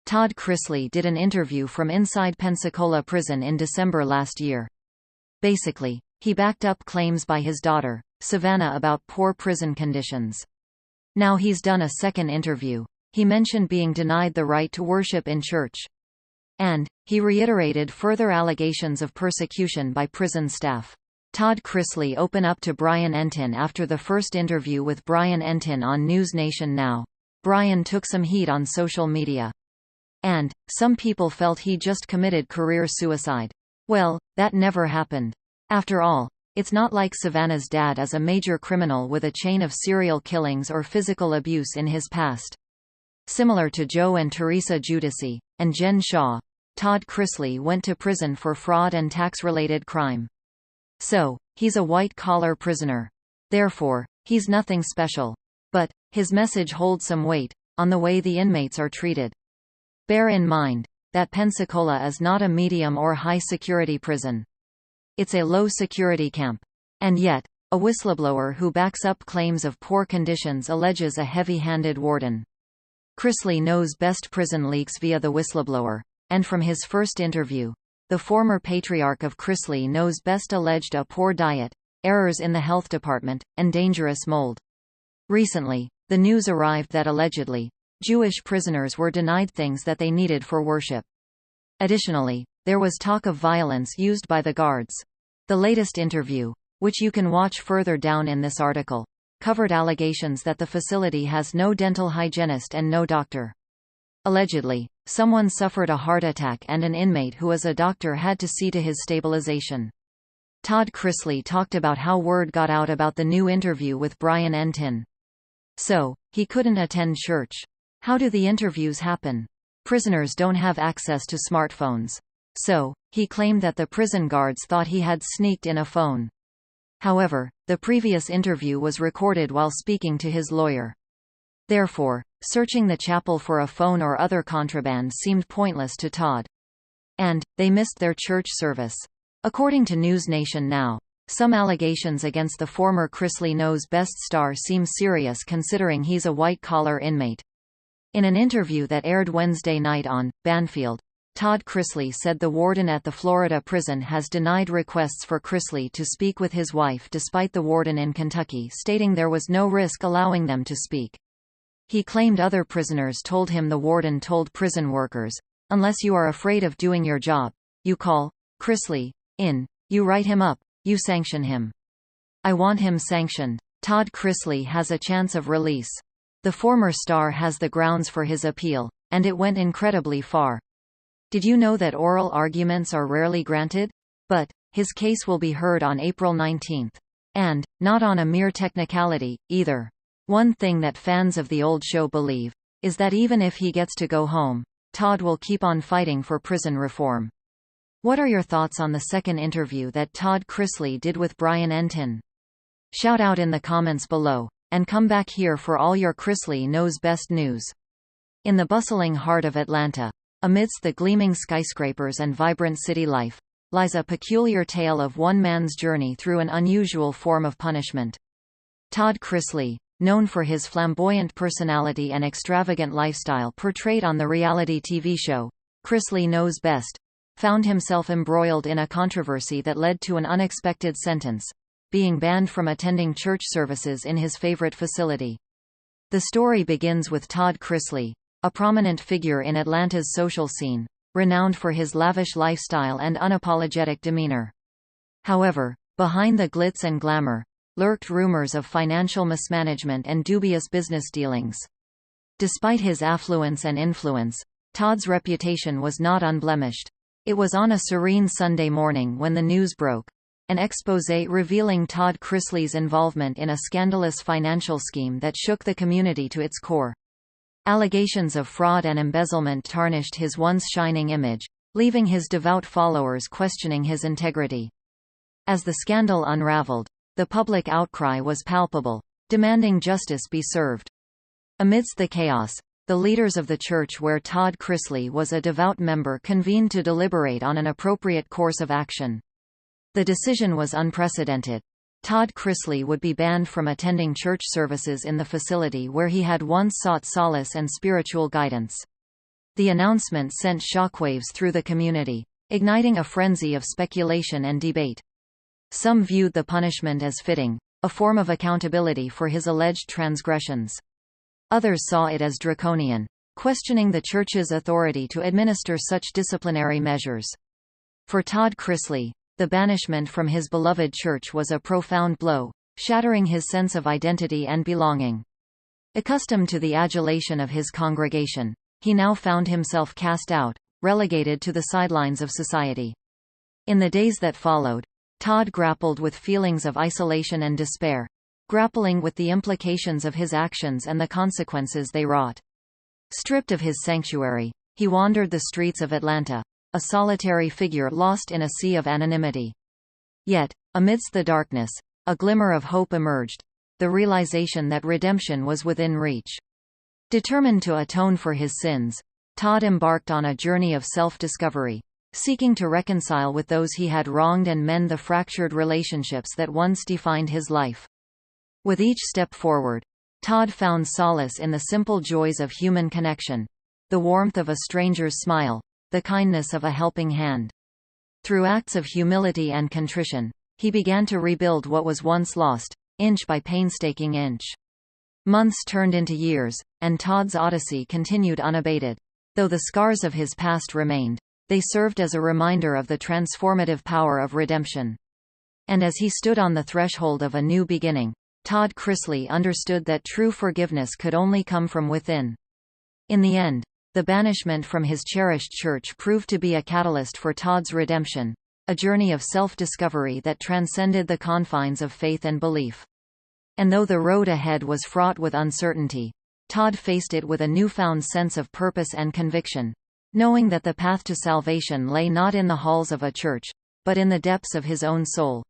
Todd Chrisley did an interview from inside Pensacola prison in December last year. Basically, he backed up claims by his daughter, Savannah, about poor prison conditions. Now he's done a second interview. He mentioned being denied the right to worship in church. And he reiterated further allegations of persecution by prison staff. Todd Chrisley opened up to Brian Entin after the first interview with Brian Entin on News Nation Now. Brian took some heat on social media. And some people felt he just committed career suicide. Well, that never happened. After all, it's not like Savannah's dad is a major criminal with a chain of serial killings or physical abuse in his past. Similar to Joe and Teresa Giudice, and Jen Shaw, Todd Chrisley went to prison for fraud and tax-related crime. So, he's a white-collar prisoner. Therefore, he's nothing special. But his message holds some weight on the way the inmates are treated. Bear in mind that Pensacola is not a medium or high-security prison. It's a low-security camp. And yet, a whistleblower who backs up claims of poor conditions alleges a heavy-handed warden. Chrisley knows best prison leaks via the whistleblower, and from his first interview, the former patriarch of Chrisley knows best alleged a poor diet, errors in the health department, and dangerous mold. Recently, the news arrived that allegedly, Jewish prisoners were denied things that they needed for worship. Additionally, there was talk of violence used by the guards. The latest interview, which you can watch further down in this article, covered allegations that the facility has no dental hygienist and no doctor. Allegedly, someone suffered a heart attack and an inmate who is a doctor had to see to his stabilization. Todd Chrisley talked about how word got out about the new interview with Brian Entin. So, he couldn't attend church. How do the interviews happen? Prisoners don't have access to smartphones. So, he claimed that the prison guards thought he had sneaked in a phone. However, the previous interview was recorded while speaking to his lawyer. Therefore, searching the chapel for a phone or other contraband seemed pointless to Todd. And they missed their church service. According to News Nation Now, some allegations against the former Chrisley Knows Best star seem serious considering he's a white-collar inmate. In an interview that aired Wednesday night on Banfield, Todd Chrisley said the warden at the Florida prison has denied requests for Chrisley to speak with his wife despite the warden in Kentucky stating there was no risk allowing them to speak. He claimed other prisoners told him the warden told prison workers, "Unless you are afraid of doing your job, you call Chrisley in, you write him up, you sanction him." I want him sanctioned. Todd Chrisley has a chance of release. The former star has the grounds for his appeal, and it went incredibly far. Did you know that oral arguments are rarely granted? But his case will be heard on April 19. And not on a mere technicality, either. One thing that fans of the old show believe is that even if he gets to go home, Todd will keep on fighting for prison reform. What are your thoughts on the second interview that Todd Chrisley did with Brian Entin? Shout out in the comments below, and come back here for all your Chrisley Knows Best news. In the bustling heart of Atlanta, amidst the gleaming skyscrapers and vibrant city life, lies a peculiar tale of one man's journey through an unusual form of punishment. Todd Chrisley, known for his flamboyant personality and extravagant lifestyle portrayed on the reality TV show, Chrisley Knows Best, found himself embroiled in a controversy that led to an unexpected sentence: being banned from attending church services in his favorite facility. The story begins with Todd Chrisley, a prominent figure in Atlanta's social scene, renowned for his lavish lifestyle and unapologetic demeanor. However, behind the glitz and glamour, lurked rumors of financial mismanagement and dubious business dealings. Despite his affluence and influence, Todd's reputation was not unblemished. It was on a serene Sunday morning when the news broke. An exposé revealing Todd Chrisley's involvement in a scandalous financial scheme that shook the community to its core. Allegations of fraud and embezzlement tarnished his once shining image, leaving his devout followers questioning his integrity. As the scandal unraveled, the public outcry was palpable, demanding justice be served. Amidst the chaos, the leaders of the church where Todd Chrisley was a devout member convened to deliberate on an appropriate course of action. The decision was unprecedented. Todd Chrisley would be banned from attending church services in the facility where he had once sought solace and spiritual guidance. The announcement sent shockwaves through the community, igniting a frenzy of speculation and debate. Some viewed the punishment as fitting, a form of accountability for his alleged transgressions. Others saw it as draconian, questioning the Church's authority to administer such disciplinary measures. For Todd Chrisley, the banishment from his beloved church was a profound blow, shattering his sense of identity and belonging. Accustomed to the adulation of his congregation, he now found himself cast out, relegated to the sidelines of society. In the days that followed, Todd grappled with feelings of isolation and despair, grappling with the implications of his actions and the consequences they wrought. Stripped of his sanctuary, he wandered the streets of Atlanta, a solitary figure lost in a sea of anonymity. Yet, amidst the darkness, a glimmer of hope emerged, the realization that redemption was within reach. Determined to atone for his sins, Todd embarked on a journey of self-discovery, seeking to reconcile with those he had wronged and mend the fractured relationships that once defined his life. With each step forward, Todd found solace in the simple joys of human connection, the warmth of a stranger's smile, the kindness of a helping hand. Through acts of humility and contrition, he began to rebuild what was once lost, inch by painstaking inch. Months turned into years, and Todd's odyssey continued unabated. Though the scars of his past remained, they served as a reminder of the transformative power of redemption. And as he stood on the threshold of a new beginning, Todd Chrisley understood that true forgiveness could only come from within. In the end, the banishment from his cherished church proved to be a catalyst for Todd's redemption, a journey of self-discovery that transcended the confines of faith and belief. And though the road ahead was fraught with uncertainty, Todd faced it with a newfound sense of purpose and conviction, knowing that the path to salvation lay not in the halls of a church, but in the depths of his own soul.